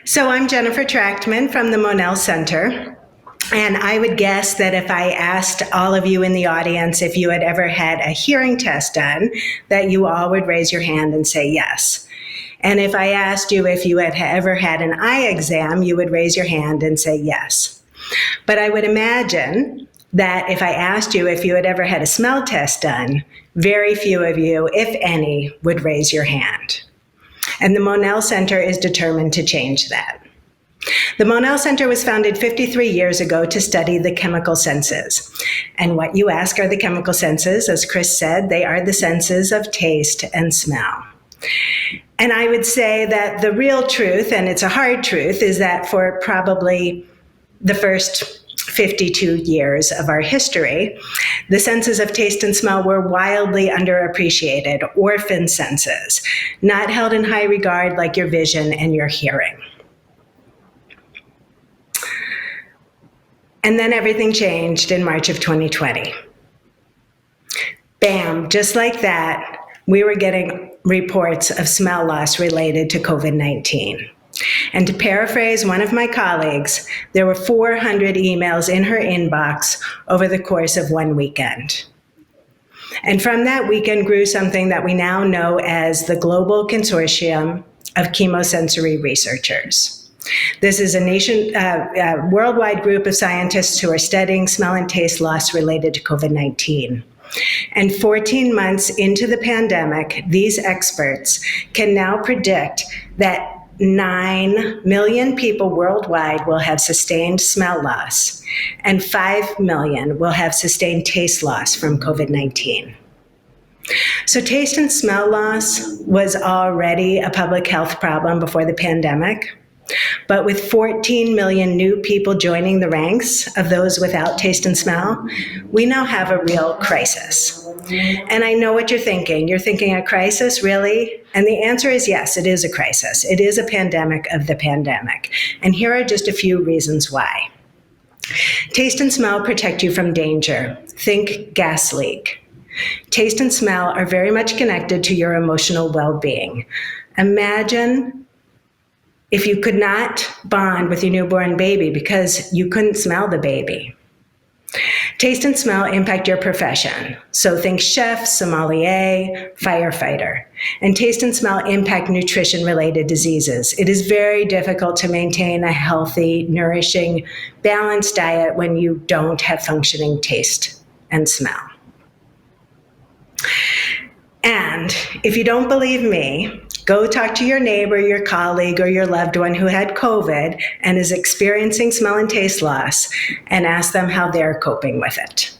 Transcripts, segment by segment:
So I'm Jenifer Trachtman from the Monell Center. And I would guess that if I asked all of you in the audience if you had ever had a hearing test done, that you all would raise your hand and say yes. And if I asked you if you had ever had an eye exam, you would raise your hand and say yes. But I would imagine that if I asked you if you had ever had a smell test done, very few of you, if any, would raise your hand. And the Monell Center is determined to change that. The Monell Center was founded 53 years ago to study the chemical senses. And what you ask are the chemical senses. As Chris said, they are the senses of taste and smell. And I would say that the real truth, and it's a hard truth, is that for probably the first 52 years of our history, the senses of taste and smell were wildly underappreciated, orphan senses, not held in high regard like your vision and your hearing. And then everything changed in March of 2020. Bam, just like that, we were getting reports of smell loss related to COVID-19. And to paraphrase one of my colleagues, there were 400 emails in her inbox over the course of one weekend. And from that weekend grew something that we now know as the Global Consortium of Chemosensory Researchers. This is a worldwide group of scientists who are studying smell and taste loss related to COVID-19. And 14 months into the pandemic, these experts can now predict that 9 million people worldwide will have sustained smell loss, and 5 million will have sustained taste loss from COVID-19. So taste and smell loss was already a public health problem before the pandemic. But with 14 million new people joining the ranks of those without taste and smell, we now have a real crisis. And I know what you're thinking. You're thinking a crisis, really? And the answer is yes, it is a crisis. It is a pandemic of the pandemic. And here are just a few reasons why. Taste and smell protect you from danger. Think gas leak. Taste and smell are very much connected to your emotional well-being. Imagine if you could not bond with your newborn baby because you couldn't smell the baby. Taste and smell impact your profession. So think chef, sommelier, firefighter. And taste and smell impact nutrition-related diseases. It is very difficult to maintain a healthy, nourishing, balanced diet when you don't have functioning taste and smell. And if you don't believe me, go talk to your neighbor, your colleague, or your loved one who had COVID and is experiencing smell and taste loss and ask them how they're coping with it.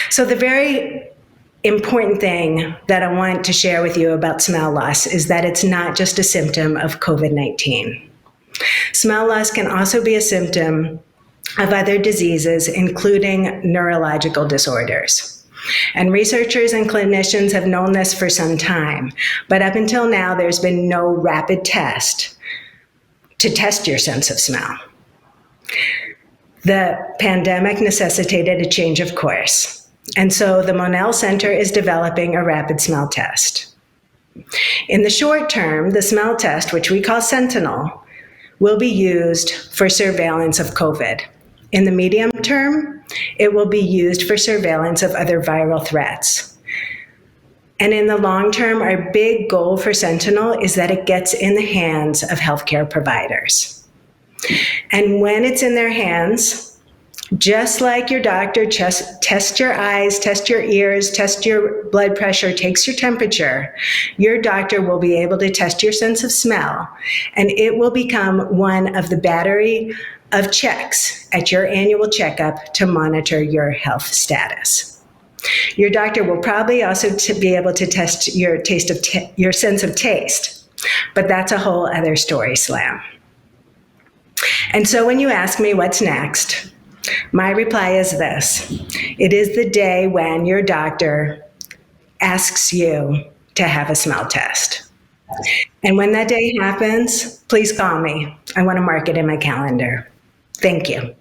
So the very important thing that I want to share with you about smell loss is that it's not just a symptom of COVID-19. Smell loss can also be a symptom of other diseases, including neurological disorders. And researchers and clinicians have known this for some time, but up until now, there's been no rapid test to test your sense of smell. The pandemic necessitated a change of course, and so the Monell Center is developing a rapid smell test. In the short term, the smell test, which we call Sentinel, will be used for surveillance of COVID. In the medium term, it will be used for surveillance of other viral threats. And in the long term, our big goal for Sentinel is that it gets in the hands of healthcare providers. And when it's in their hands, just like your doctor tests your eyes, tests your ears, tests your blood pressure, takes your temperature, your doctor will be able to test your sense of smell, and it will become one of the battery of checks at your annual checkup to monitor your health status. Your doctor will probably also be able to test your your sense of taste, but that's a whole other story, Slam. And so when you ask me what's next, my reply is this: it is the day when your doctor asks you to have a smell test. And when that day happens, please call me. I want to mark it in my calendar. Thank you.